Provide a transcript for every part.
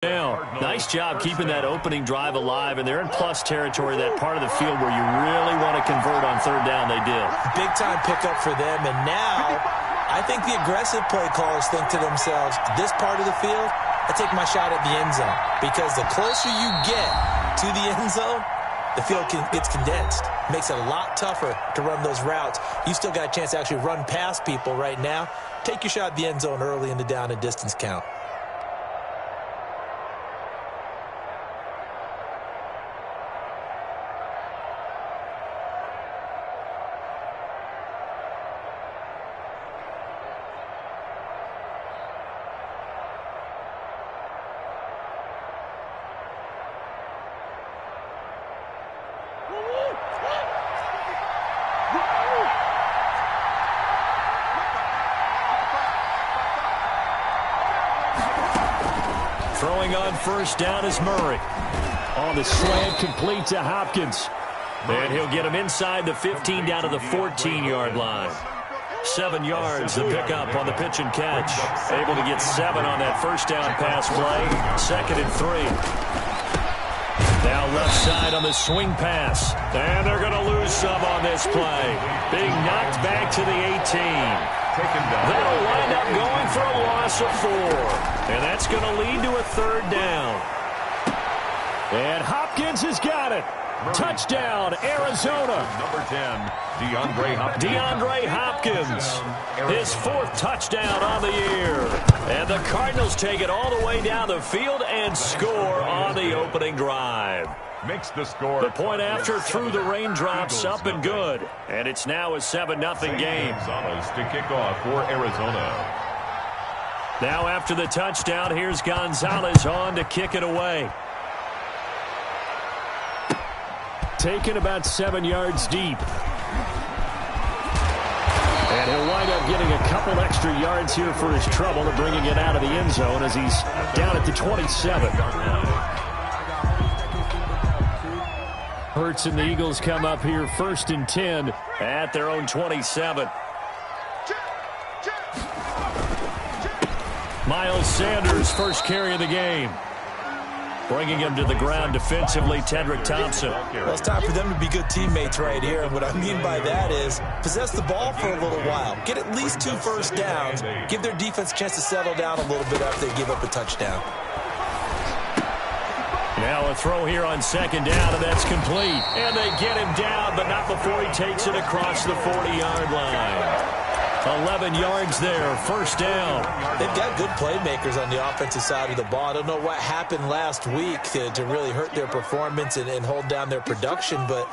Now, nice job keeping that opening drive alive, and they're in plus territory, that part of the field where you really want to convert on third down. They did. Big-time pickup for them, and now I think the aggressive play callers think to themselves, this part of the field, I take my shot at the end zone, because the closer you get to the end zone, the field gets condensed. Makes it a lot tougher to run those routes. You still got a chance to actually run past people right now. Take your shot at the end zone early in the down and distance count. Throwing on first down is Murray. On the slant, complete to Hopkins. And he'll get him inside the 15 down to the 14-yard line. 7 yards the pickup on the pitch and catch. Able to get 7 on that first down pass play. 2nd and 3. Now left side on the swing pass. And they're going to lose some on this play. Being knocked back to the 18. They'll wind up going for a loss of 4. And that's going to lead to a 3rd down. And Hopkins has got it. Touchdown, Arizona. Number 10, DeAndre Hopkins. His 4th touchdown on the year. And the Cardinals take it all the way down the field and score on the opening drive. Makes the score. The point after through the raindrops, up and good. And it's now a 7-0 game. Gonzalez to kick off for Arizona. Now after the touchdown, here's Gonzalez on to kick it away. Taken about 7 yards deep. And he'll wind up getting a couple extra yards here for his trouble and bringing it out of the end zone as he's down at the 27. Hurts and the Eagles come up here 1st and 10 at their own 27. Miles Sanders, first carry of the game. Bringing him to the ground defensively, Tedrick Thompson. Well, it's time for them to be good teammates right here. And what I mean by that is possess the ball for a little while. Get at least 2 first downs. Give their defense a chance to settle down a little bit after they give up a touchdown. Now a throw here on 2nd down, and that's complete. And they get him down, but not before he takes it across the 40-yard line. 11 yards there, 1st down. They've got good playmakers on the offensive side of the ball. I don't know what happened last week to really hurt their performance and hold down their production, but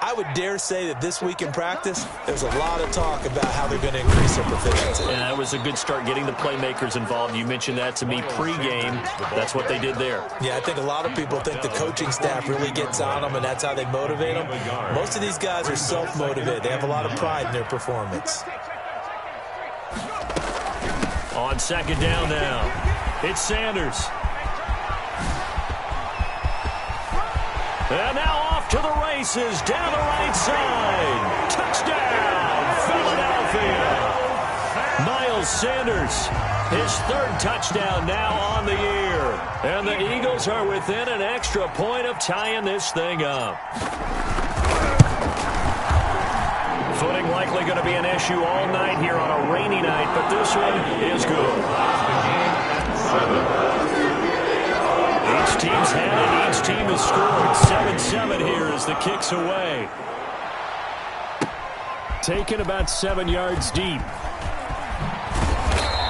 I would dare say that this week in practice, there's a lot of talk about how they're going to increase their proficiency. And that was a good start getting the playmakers involved. You mentioned that to me pregame. That's what they did there. Yeah, I think a lot of people think the coaching staff really gets on them, and that's how they motivate them. Most of these guys are self-motivated. They have a lot of pride in their performance. On 2nd down now, it's Sanders. And now off to the races, down the right side. Touchdown, Philadelphia. Miles Sanders, his 3rd touchdown now on the year. And the Eagles are within an extra point of tying this thing up. Footing likely going to be an issue all night here on a rainy night, but this one is good. Each team's had it. Each team has scored. 7-7 here as the kick's away. Taken about 7 yards deep.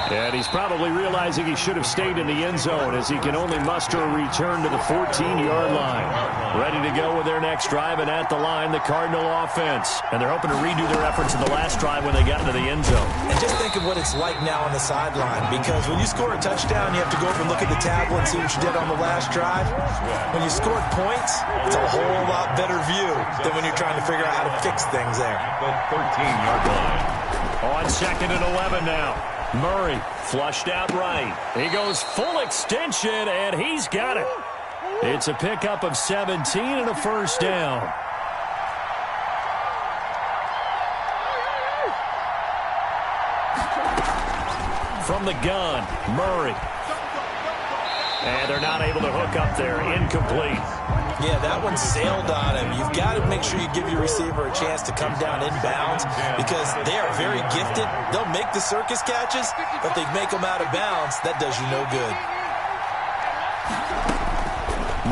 And he's probably realizing he should have stayed in the end zone as he can only muster a return to the 14-yard line. Ready to go with their next drive, and at the line, the Cardinal offense. And they're hoping to redo their efforts in the last drive when they got into the end zone. And just think of what it's like now on the sideline, because when you score a touchdown, you have to go over and look at the tablet and see what you did on the last drive. When you scored points, it's a whole lot better view than when you're trying to figure out how to fix things there. The 13-yard line. On 2nd and 11 now. Murray flushed out right. He goes full extension, and he's got it. It's a pickup of 17 and a 1st down. From the gun, Murray. And they're not able to hook up there. Incomplete. Yeah, that one sailed on him. You've got to make sure you give your receiver a chance to come down inbounds because they are very gifted. They'll make the circus catches, but they make them out of bounds. That does you no good.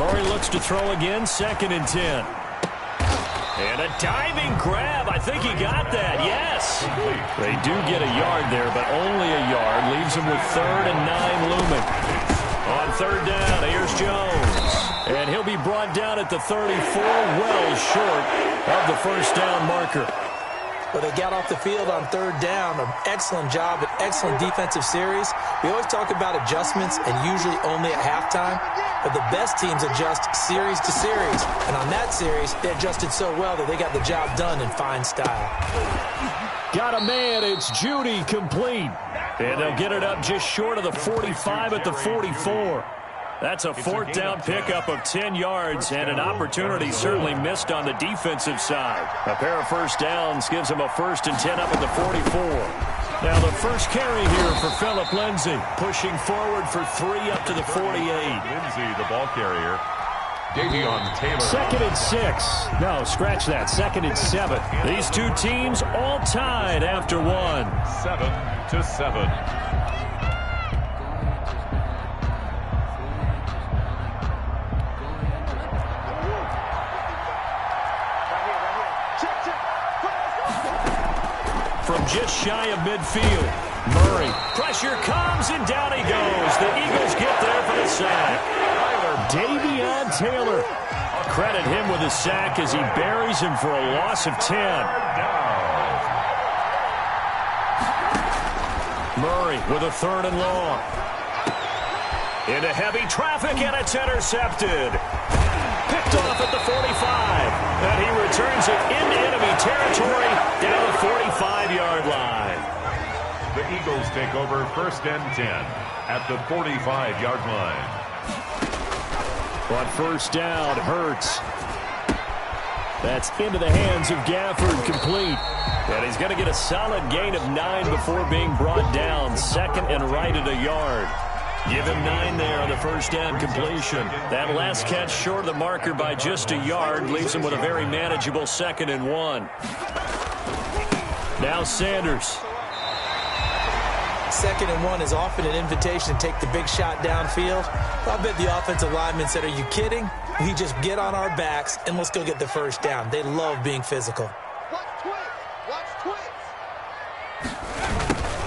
Murray looks to throw again, 2nd and 10. And a diving grab. I think he got that. Yes. They do get a yard there, but only a yard. Leaves them with 3rd and 9 looming. On 3rd down, here's Jones. And he'll be brought down at the 34, well short of the 1st down marker. Well, they got off the field on 3rd down. An excellent job, an excellent defensive series. We always talk about adjustments and usually only at halftime. But the best teams adjust series to series. And on that series, they adjusted so well that they got the job done in fine style. Got a man. It's Judy complete. And they'll get it up just short of the 45 at the 44. That's a 4th down pickup of 10 yards and an opportunity certainly missed on the defensive side. A pair of 1st downs gives them a 1st and 10 up at the 44. Now the first carry here for Phillip Lindsay, pushing forward for 3 up to the 48. Lindsay, the ball carrier. Davion Taylor. 2nd and 6. No, scratch that. 2nd and 7. These two teams all tied after 1. 7-7. From just shy of midfield, Murray. Pressure comes, and down he goes. The Eagles get there for the sack. Davion Taylor. Credit him with a sack as he buries him for a loss of 10. Murray with a 3rd and long. Into heavy traffic, and it's intercepted. Picked off at the 45. And he returns it into enemy territory down the 45-yard line. The Eagles take over 1st and 10 at the 45-yard line. On 1st down, Hurts. That's into the hands of Gafford, complete. And he's going to get a solid gain of 9 before being brought down. 2nd and right at a yard. Give him 9 there on the 1st down completion. That last catch short of the marker by just a yard leaves him with a very manageable 2nd and 1. Now Sanders. 2nd and 1 is often an invitation to take the big shot downfield. I bet the offensive lineman said, "Are you kidding? We just get on our backs and let's go get the 1st down." They love being physical.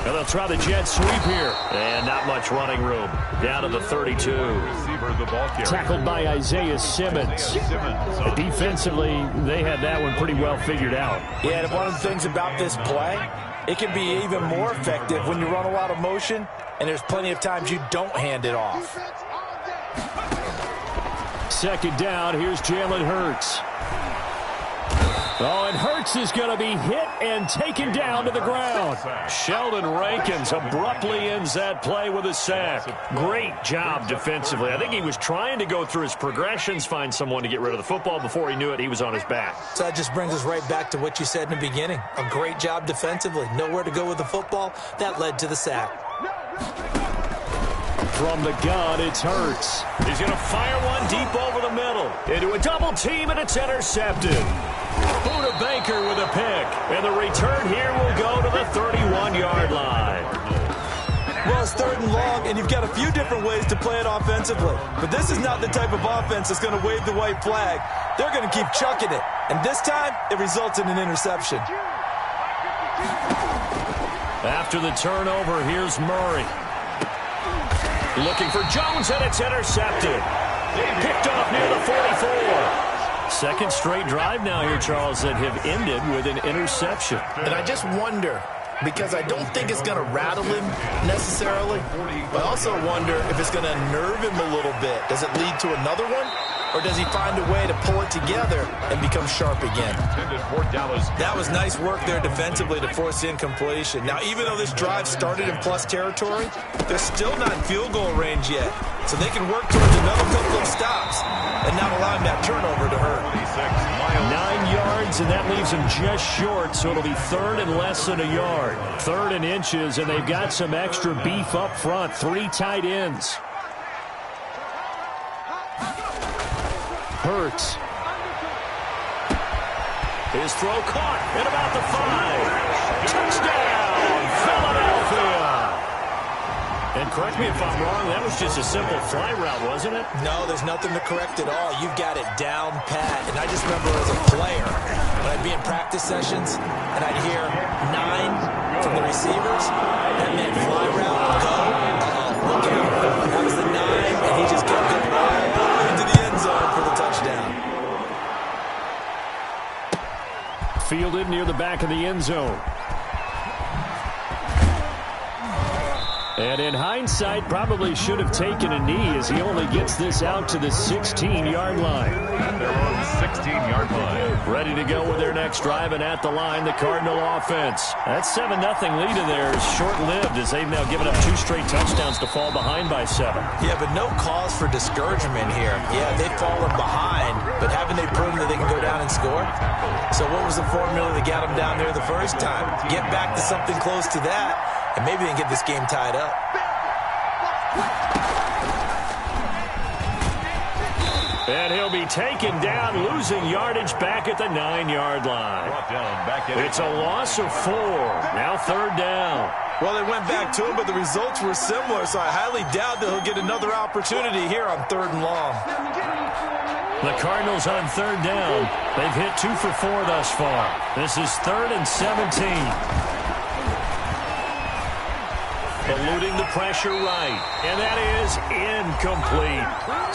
And they'll try the jet sweep here. And not much running room. Down to the 32. Receiver, the ball carrier. Tackled by Isaiah Simmons. Defensively, they had that one pretty well figured out. Yeah, and one of the things about this play, it can be even more effective when you run a lot of motion, and there's plenty of times you don't hand it off. 2nd down, here's Jalen Hurts. Oh, and Hurts is going to be hit and taken down to the ground. Sheldon Rankins abruptly ends that play with a sack. Great job defensively. I think he was trying to go through his progressions, find someone to get rid of the football. Before he knew it, he was on his back. So that just brings us right back to what you said in the beginning. A great job defensively. Nowhere to go with the football. That led to the sack. From the gun, it's Hurts. He's going to fire one deep over the middle. Into a double team, and it's intercepted. Buda Baker with a pick. And the return here will go to the 31-yard line. Well, it's 3rd and long, and you've got a few different ways to play it offensively. But this is not the type of offense that's going to wave the white flag. They're going to keep chucking it. And this time, it results in an interception. After the turnover, here's Murray. Looking for Jones, and it's intercepted. Picked off near the 44. 2nd straight drive now here, Charles, that have ended with an interception. And I just wonder, because I don't think it's going to rattle him necessarily, but I also wonder if it's going to nerve him a little bit. Does it lead to another one? Or does he find a way to pull it together and become sharp again? That was nice work there defensively to force the incompletion. Now, even though this drive started in plus territory, they're still not in field goal range yet. So they can work towards another couple of stops and not allowing that turnover to hurt. 9 yards, and that leaves them just short, so it'll be 3rd and less than a yard. 3rd and inches, and they've got some extra beef up front. 3 tight ends. Hurts. His throw caught at about the 5. Touchdown, Philadelphia. And correct me if I'm wrong, that was just a simple fly route, wasn't it? No, there's nothing to correct at all. You've got it down pat. And I just remember as a player, when I'd be in practice sessions, and I'd hear 9 from the receivers, that meant fly route, go, look out. That was the 9, and he just kept going all into the end zone for the touchdown. Fielded near the back of the end zone. And in hindsight, probably should have taken a knee as he only gets this out to the 16-yard line. They're on the 16-yard line. Ready to go with their next drive, and at the line, the Cardinal offense. That 7-0 lead in there is short-lived as they've now given up 2 straight touchdowns to fall behind by 7. Yeah, but no cause for discouragement here. Yeah, they've fallen behind, but haven't they proven that they can go down and score? So what was the formula that got them down there the first time? Get back to something close to that, and maybe they can get this game tied up. And he'll be taken down, losing yardage back at the 9-yard line. It's a loss of 4. Now 3rd down. Well, they went back to him, but the results were similar, so I highly doubt that he'll get another opportunity here on 3rd and long. The Cardinals on 3rd down. They've hit 2 for 4 thus far. This is 3rd and 17. Eluding the pressure right. And that is incomplete.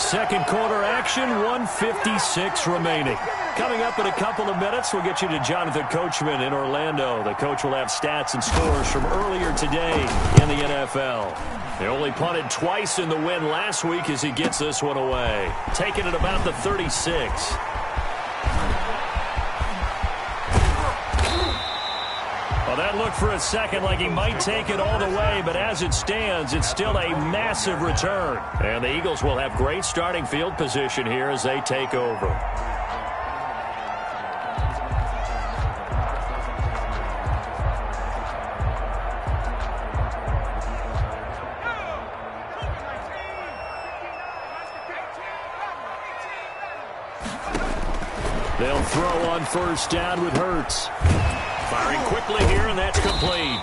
Second quarter action, 1:56 remaining. Coming up in a couple of minutes, we'll get you to Jonathan Coachman in Orlando. The coach will have stats and scores from earlier today in the NFL. They only punted twice in the win last week as he gets this one away. Taking it about the 36. Well, that looked for a second like he might take it all the way, but as it stands, it's still a massive return. And the Eagles will have great starting field position here as they take over. They'll throw on 1st down with Hurts. Firing quickly here, and that's complete.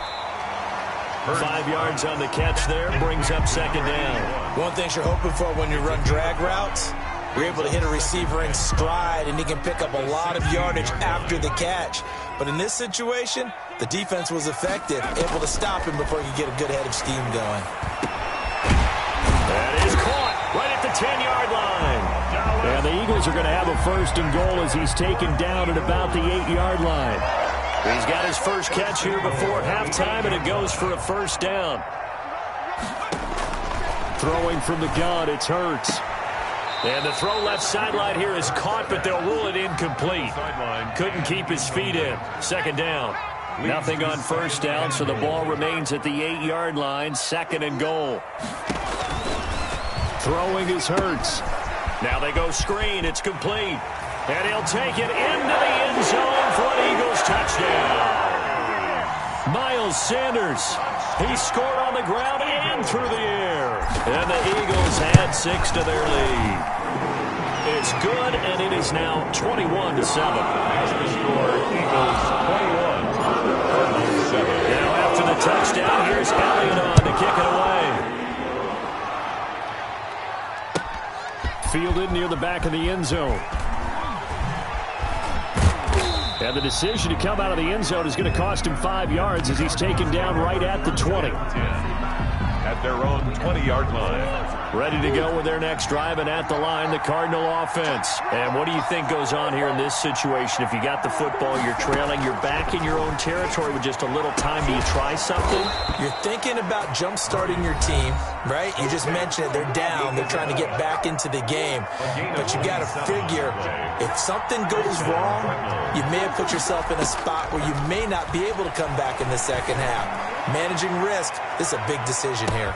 5 yards on the catch there, brings up 2nd down. One thing you're hoping for when you run drag routes, you're able to hit a receiver in stride, and he can pick up a lot of yardage after the catch. But in this situation, the defense was effective, able to stop him before he could get a good head of steam going. That is caught right at the 10-yard line. And the Eagles are going to have a 1st and goal as he's taken down at about the 8-yard line. He's got his first catch here before halftime, and it goes for a 1st down. Throwing from the gun, it's Hurts. And the throw left sideline here is caught, but they'll rule it incomplete. Couldn't keep his feet in. 2nd down. Nothing on 1st down, so the ball remains at the 8-yard line. 2nd and goal. Throwing is Hurts. Now they go screen. It's complete. And he'll take it into the end zone for an Eagles touchdown. Miles Sanders. He scored on the ground and through the air. And the Eagles add 6 to their lead. It's good, and it is now 21-7. As the score, Eagles 21, 7. Now after the touchdown, here's Elliott on to kick it away. Fielded near the back of the end zone. And the decision to come out of the end zone is going to cost him 5 yards as he's taken down right at the 20. At their own 20-yard line. Ready to go with their next drive, and at the line, the Cardinal offense. And what do you think goes on here in this situation? If you got the football, you're trailing, you're back in your own territory with just a little time. Do you try something? You're thinking about jump-starting your team, right? You just mentioned it. They're down. They're trying to get back into the game. But you got to figure, if something goes wrong, you may have put yourself in a spot where you may not be able to come back in the second half. Managing risk, this is a big decision here.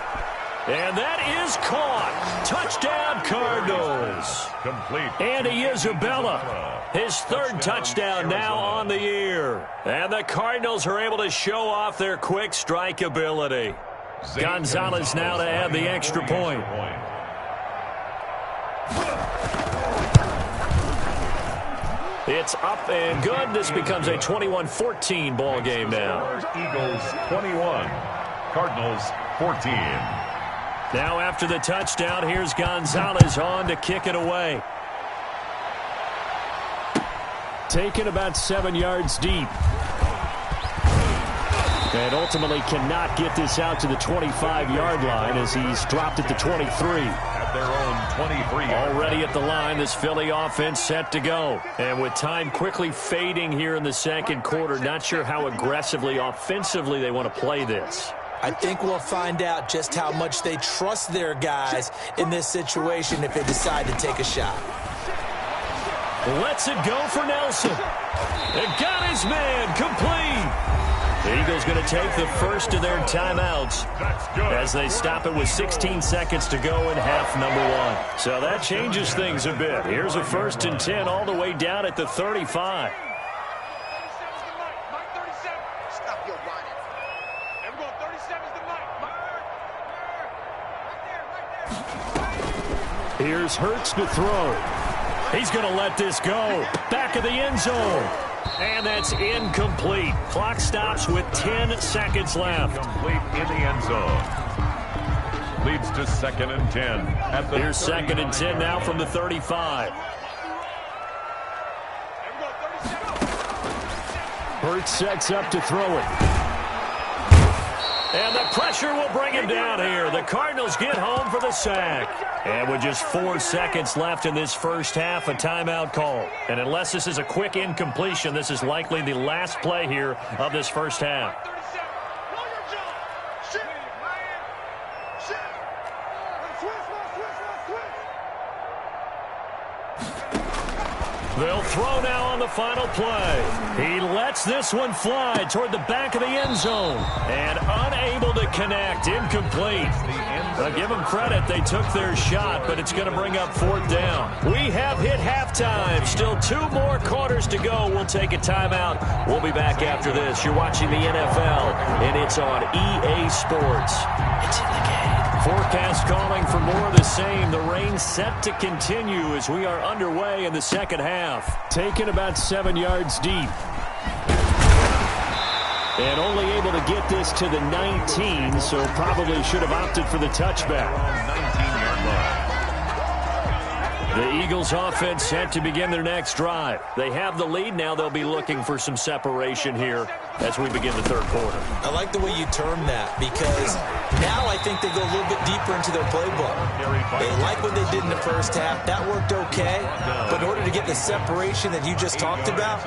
And that is caught. Touchdown, Cardinals. Complete. Andy Isabella, his 3rd touchdown now on the year. And the Cardinals are able to show off their quick strike ability. Gonzalez now to add the extra point. It's up and good. This becomes a 21-14 ball game now. Eagles 21, Cardinals 14. Now after the touchdown, here's Gonzalez on to kick it away. Taken about 7 yards deep. And ultimately cannot get this out to the 25-yard line as he's dropped at the 23. At their own 23. Already at the line, this Philly offense set to go. And with time quickly fading here in the second quarter, not sure how aggressively, offensively they want to play this. I think we'll find out just how much they trust their guys in this situation if they decide to take a shot. Lets it go for Nelson. It got his man complete. The Eagles going to take the first of their timeouts as they stop it with 16 seconds to go in half number one. So that changes things a bit. Here's a 1st and 10 all the way down at the 35. Here's Hurts to throw. He's going to let this go. Back of the end zone. And that's incomplete. Clock stops with 10 seconds left. Complete in the end zone. Leads to 2nd and 10. Here's 2nd and 10 now from the 35. Hurts sets up to throw it. And the pressure will bring him down here. The Cardinals get home for the sack. And with just 4 seconds left in this first half, a timeout call. And unless this is a quick incompletion, this is likely the last play here of this first half. They'll throw now on the final play. He lets this one fly toward the back of the end zone. And unable to connect. Incomplete. I'll give them credit. They took their shot, but it's going to bring up 4th down. We have hit halftime. Still 2 more quarters to go. We'll take a timeout. We'll be back after this. You're watching the NFL, and it's on EA Sports. It's in the game. Forecast calling for more of the same. The rain set to continue as we are underway in the second half. Taken about 7 yards deep. And only able to get this to the 19, so probably should have opted for the touchback. 19-yard line. The Eagles offense set to begin their next drive. They have the lead. Now they'll be looking for some separation here as we begin the third quarter. I like the way you term that because now I think they go a little bit deeper into their playbook. They like what they did in the first half. That worked okay. But in order to get the separation that you just talked about,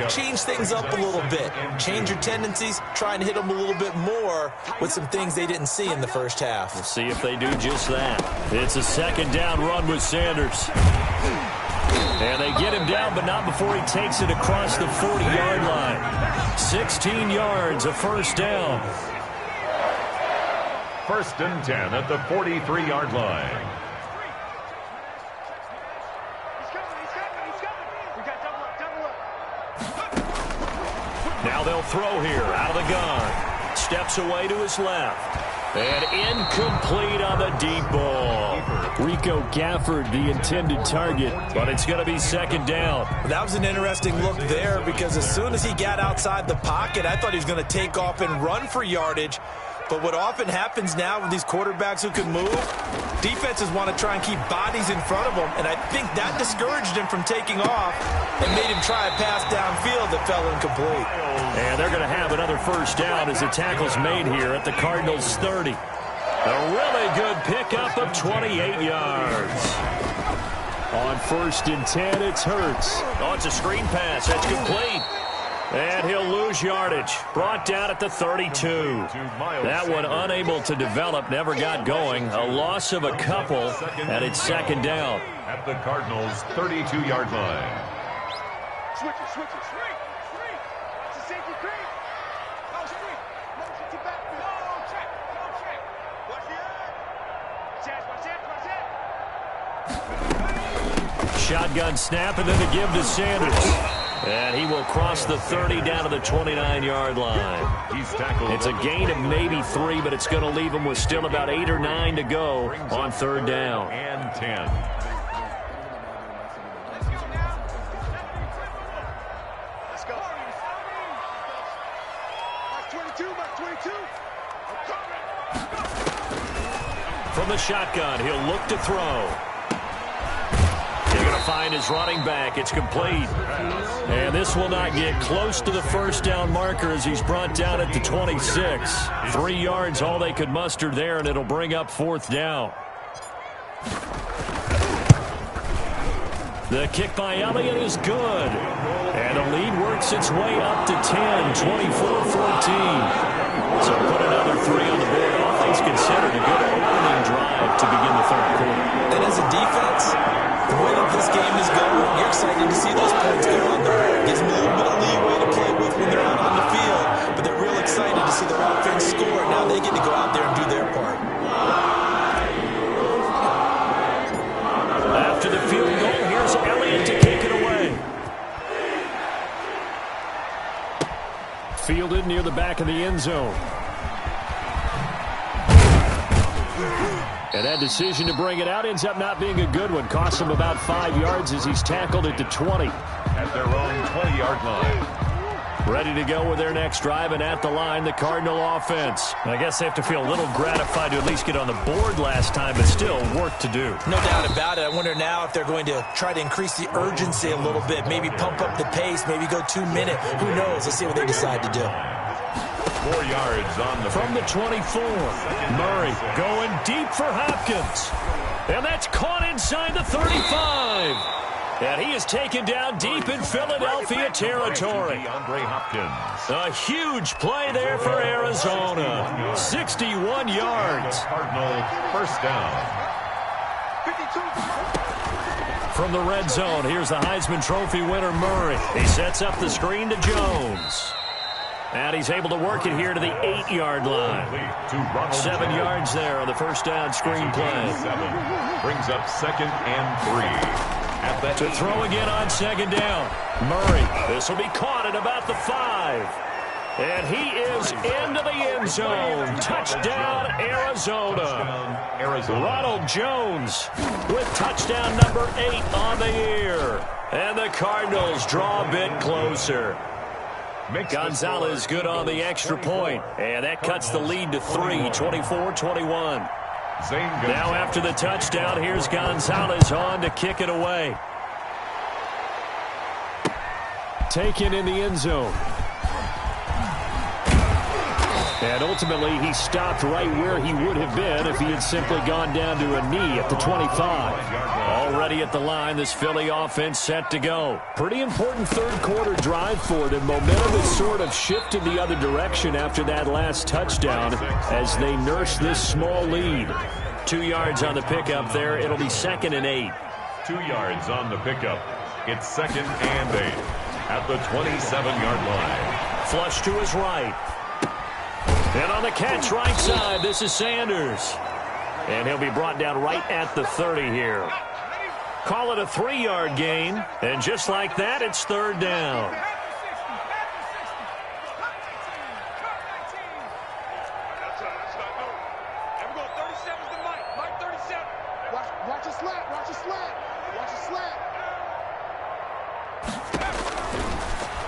change things up a little bit. Change your tendencies. Try and hit them a little bit more with some things they didn't see in the first half. We'll see if they do just that. It's a 2nd down run with Sanders. And they get him down, but not before he takes it across the 40-yard line. 16 yards, a 1st down. 1st and 10 at the 43-yard line. Now they'll throw here out of the gun. Steps away to his left. And incomplete on the deep ball. Rico Gafford, the intended target, but it's going to be 2nd down. That was an interesting look there because as soon as he got outside the pocket, I thought he was going to take off and run for yardage. But what often happens now with these quarterbacks who can move, defenses want to try and keep bodies in front of them, and I think that discouraged him from taking off and made him try a pass downfield that fell incomplete. And they're going to have another 1st down as the tackle's made here at the Cardinals' 30. A really good pickup of 28 yards. On 1st and 10, it's Hurts. Oh, it's a screen pass. That's complete. And he'll lose yardage. Brought down at the 32. That one unable to develop, never got going. A loss of a couple, and it's 2nd down. At the Cardinals' 32-yard line. Switch it, switch it. Screen. That's a safety screen. No screen. Motion to backfield. No check. Watch the edge. Watch it. Shotgun snap, and then the give to Sanders. And he will cross the 30 down to the 29-yard line. He's tackled. It's a gain of maybe 3, but it's going to leave him with still about 8 or 9 to go on 3rd down. And 10. From the shotgun, he'll look to throw. He's going to find his running back. It's complete. And this will not get close to the first down marker as he's brought down at the 26. 3 yards, all they could muster there, and it'll bring up 4th down. The kick by Elliott is good. And the lead works its way up to 10, 24-14. So put another 3 on the board. All things considered, a good opening drive to begin the 3rd quarter. And as a defense, the way that this game is going, you're excited to see those points go on the board. Gives them a little bit of leeway to play with when they're out on the field. But they're real excited to see their offense score. Now they get to go out there and do their part. After the field goal, here's Elliott to kick it away. Fielded near the back of the end zone. And that decision to bring it out ends up not being a good one. Costs him about 5 yards as he's tackled at the 20. At their own 20-yard line. Ready to go with their next drive, and at the line, the Cardinal offense. I guess they have to feel a little gratified to at least get on the board last time, but still work to do. No doubt about it. I wonder now if they're going to try to increase the urgency a little bit, maybe pump up the pace, maybe go 2 minute. Who knows? Let's see what they decide to do. 4 yards on the from the 24. Murray going deep for Hopkins. And that's caught inside the 35. And he is taken down deep in Philadelphia territory. A huge play there for Arizona. 61 yards. Cardinal first down. From the red zone, here's the Heisman Trophy winner, Murray. He sets up the screen to Jones. And he's able to work it here to the 8-yard line. 7 yards there on the first down screen play. Brings up 2nd and 3. To throw again on 2nd down. Murray, this will be caught at about the 5. And he is into the end zone. Touchdown, Arizona. Ronald Jones with touchdown number 8 on the year. And the Cardinals draw a bit closer. Gonzalez good on the extra point. And that cuts the lead to 3, 24-21. Now after the touchdown, here's Gonzalez on to kick it away. Taken in the end zone. And ultimately, he stopped right where he would have been if he had simply gone down to a knee at the 25. Already at the line, this Philly offense set to go. Pretty important 3rd quarter drive for them. Momentum has sort of shifted the other direction after that last touchdown as they nurse this small lead. 2 yards on the pickup there. It'll be 2nd and 8. 2 yards on the pickup. It's 2nd and 8 at the 27-yard line. Flush to his right. And on the catch right side, this is Sanders. And he'll be brought down right at the 30 here. Call it a 3-yard gain. And just like that, it's 3rd down. Watch a slant. Watch a slant. Watch a slant.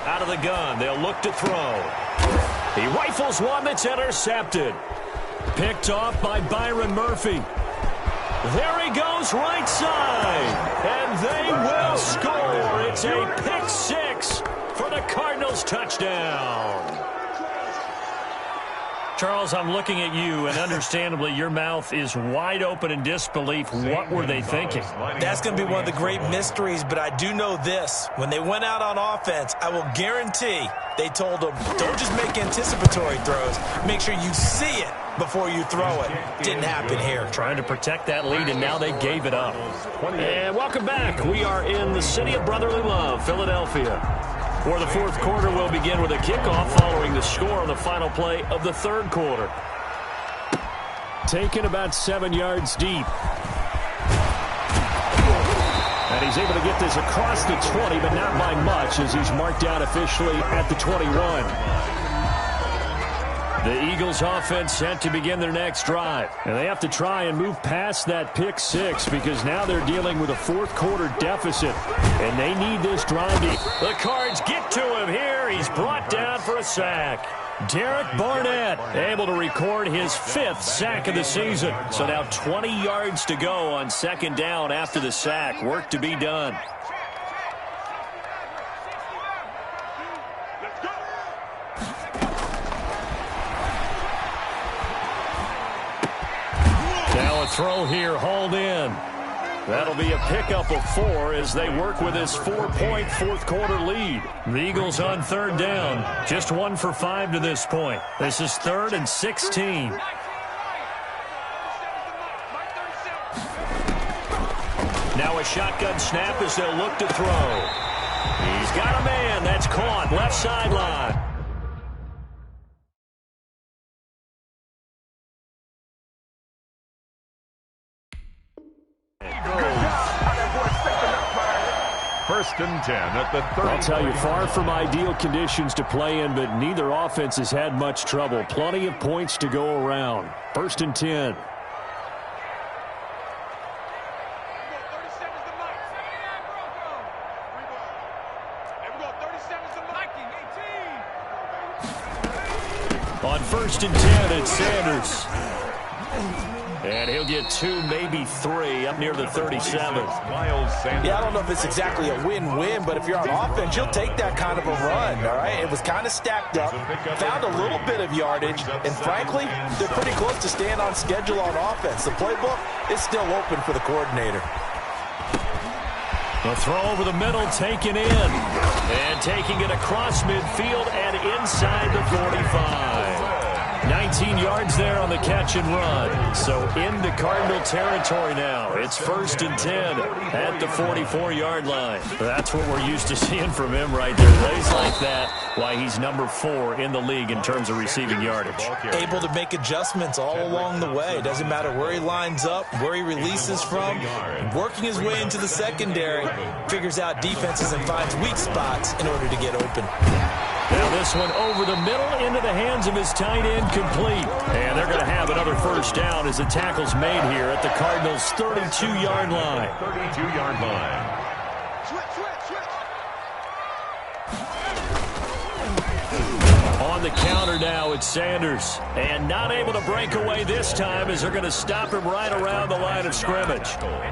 Out of the gun, they'll look to throw. He rifles one that's intercepted. Picked off by Byron Murphy. There he goes right side. And they will score. It's a pick 6 for the Cardinals touchdown. Charles, I'm looking at you, and understandably, your mouth is wide open in disbelief. What were they thinking? That's going to be one of the great mysteries, but I do know this. When they went out on offense, I will guarantee they told them, don't just make anticipatory throws. Make sure you see it before you throw it. Didn't happen here. Trying to protect that lead, and now they gave it up. And welcome back. We are in the city of brotherly love, Philadelphia. For the 4th quarter, we'll begin with a kickoff following the score on the final play of the 3rd quarter. Taken about 7 yards deep. And he's able to get this across the 20, but not by much as he's marked down officially at the 21. The Eagles offense set to begin their next drive. And they have to try and move past that pick 6 because now they're dealing with a 4th quarter deficit. And they need this drive. The Cards get to him here. He's brought down for a sack. Derek Barnett able to record his 5th sack of the season. So now 20 yards to go on second down after the sack. Work to be done. Now a throw here, hauled in. That'll be a pickup of 4 as they work with this 4-point fourth-quarter lead. The Eagles on third down. Just 1 for 5 to this point. This is 3rd and 16. Now a shotgun snap as they'll look to throw. He's got a man. That's caught. Left sideline. First and 10 at the 30. I'll tell you, far from ideal conditions to play in, but neither offense has had much trouble. Plenty of points to go around. First and 10. On first and 10, it's Sanders. And he'll get 2, maybe 3, up near the 37. Yeah, I don't know if it's exactly a win-win, but if you're on offense, you'll take that kind of a run, all right? It was kind of stacked up, found a little bit of yardage, and frankly, they're pretty close to staying on schedule on offense. The playbook is still open for the coordinator. The throw over the middle, taken in. And taking it across midfield and inside the 45. 19 yards there on the catch and run. So into Cardinal territory now. It's first and 10 at the 44-yard line. That's what we're used to seeing from him right there. Plays like that, why he's number 4 in the league in terms of receiving yardage. Able to make adjustments all along the way. Doesn't matter where he lines up, where he releases from. Working his way into the secondary, figures out defenses and finds weak spots in order to get open. Now this one over the middle into the hands of his tight end, complete. And they're going to have another first down as the tackle's made here at the Cardinals' 32-yard line. 32-yard line. On the counter now, it's Sanders. And not able to break away this time as they're going to stop him right around the line of scrimmage.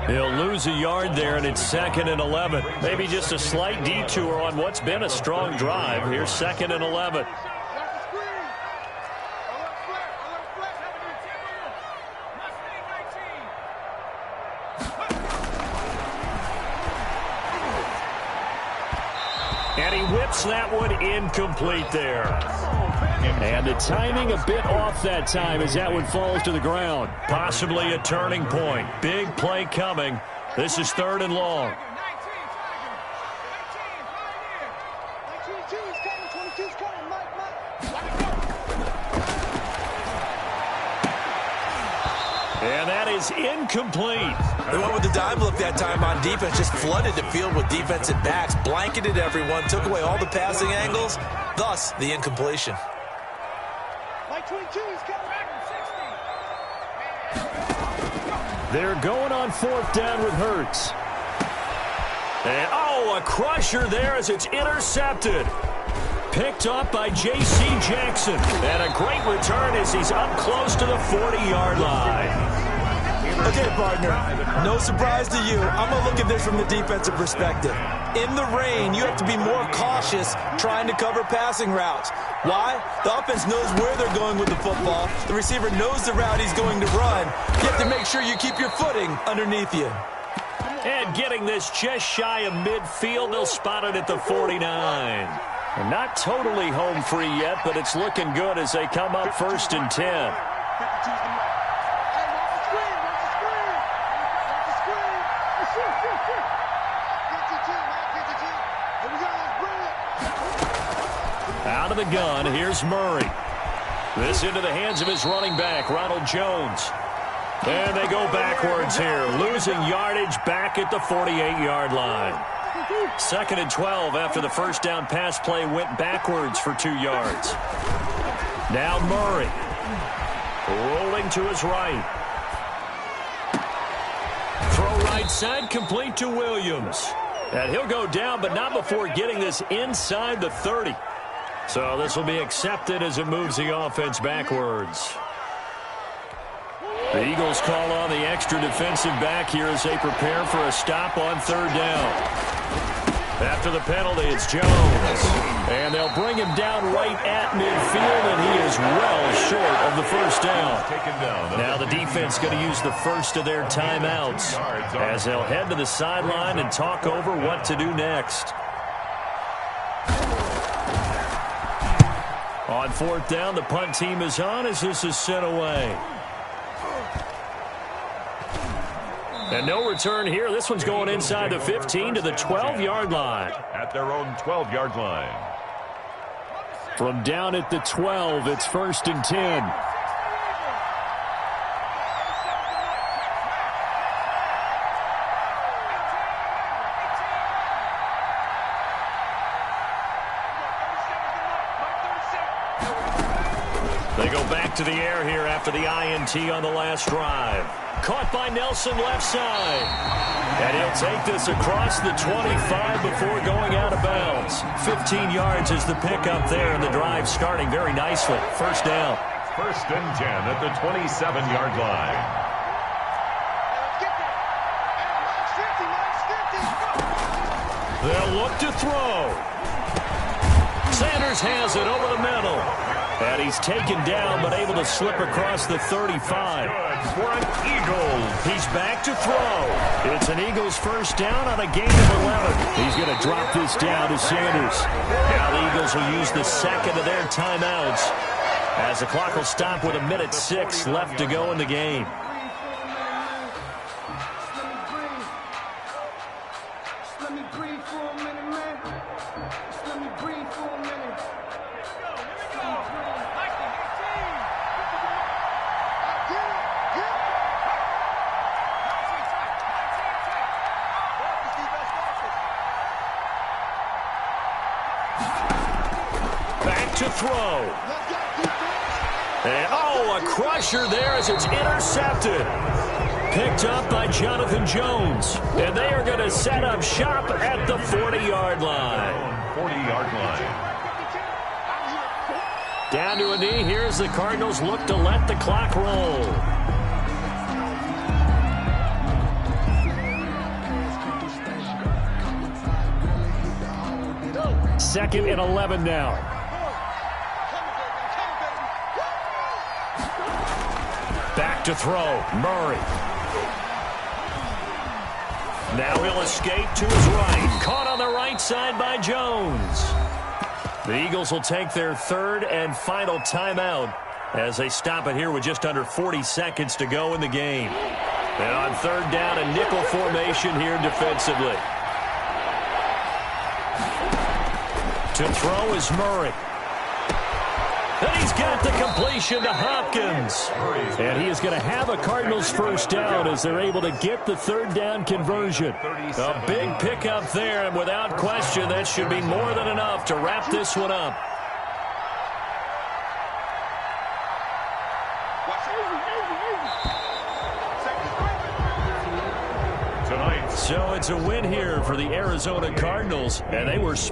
He'll lose a yard there, and it's 2nd and 11. Maybe just a slight detour on what's been a strong drive. Here's 2nd and 11. And he whips that one incomplete there. And the timing a bit off that time as that one falls to the ground. Possibly a turning point. Big play coming. This is 3rd and long. And that is incomplete. They went with the dime look that time on defense, just flooded the field with defensive backs, blanketed everyone, took away all the passing angles, thus the incompletion. They're going on 4th down with Hurts. And, a crusher there as it's intercepted. Picked up by J.C. Jackson. And a great return as he's up close to the 40-yard line. Okay, partner, no surprise to you. I'm going to look at this from the defensive perspective. In the rain, you have to be more cautious trying to cover passing routes. Why? The offense knows where they're going with the football. The receiver knows the route he's going to run. You have to make sure you keep your footing underneath you. And getting this just shy of midfield, they'll spot it at the 49. And not totally home free yet, but it's looking good as they come up 1st and 10. Out of the gun, here's Murray. This into the hands of his running back, Ronald Jones. And they go backwards here, losing yardage back at the 48-yard line. 2nd and 12 after the first down pass play went backwards for 2 yards. Now Murray rolling to his right. Throw right side, complete to Williams. And he'll go down, but not before getting this inside the 30. So this will be accepted as it moves the offense backwards. The Eagles call on the extra defensive back here as they prepare for a stop on third down. After the penalty, it's Jones. And they'll bring him down right at midfield, and he is well short of the first down. Now the defense going to use the first of their timeouts as they'll head to the sideline and talk over what to do next. On fourth down, the punt team is on as this is sent away. And no return here. This one's going inside the 15 to the 12-yard line. At their own 12-yard line. From down at the 12, it's 1st and 10. They go back to the air here after the INT on the last drive. Caught by Nelson left side. And he'll take this across the 25 before going out of bounds. 15 yards is the pickup there, and the drive starting very nicely. First down. 1st and 10 at the 27-yard line. They'll look to throw. Sanders has it over the middle. And he's taken down, but able to slip across the 35. Good for an Eagles. He's back to throw. It's an Eagles first down on a gain of 11. He's going to drop this down to Sanders. Now the Eagles will use the second of their timeouts as the clock will stop with 1:06 left to go in the game. To throw. And, a crusher there as it's intercepted. Picked up by Jonathan Jones. And they are going to set up shop at the 40-yard line. 40-yard line. Down to a knee here as the Cardinals look to let the clock roll. 2nd and 11 now. Back to throw, Murray. Now he'll escape to his right. Caught on the right side by Jones. The Eagles will take their 3rd and final timeout as they stop it here with just under 40 seconds to go in the game. And on 3rd down, a nickel formation here defensively. To throw is Murray. And he's got the completion to Hopkins. And he is going to have a Cardinals first down as they're able to get the 3rd down conversion. A big pickup there, and without question, that should be more than enough to wrap this one up. So it's a win here for the Arizona Cardinals, and they were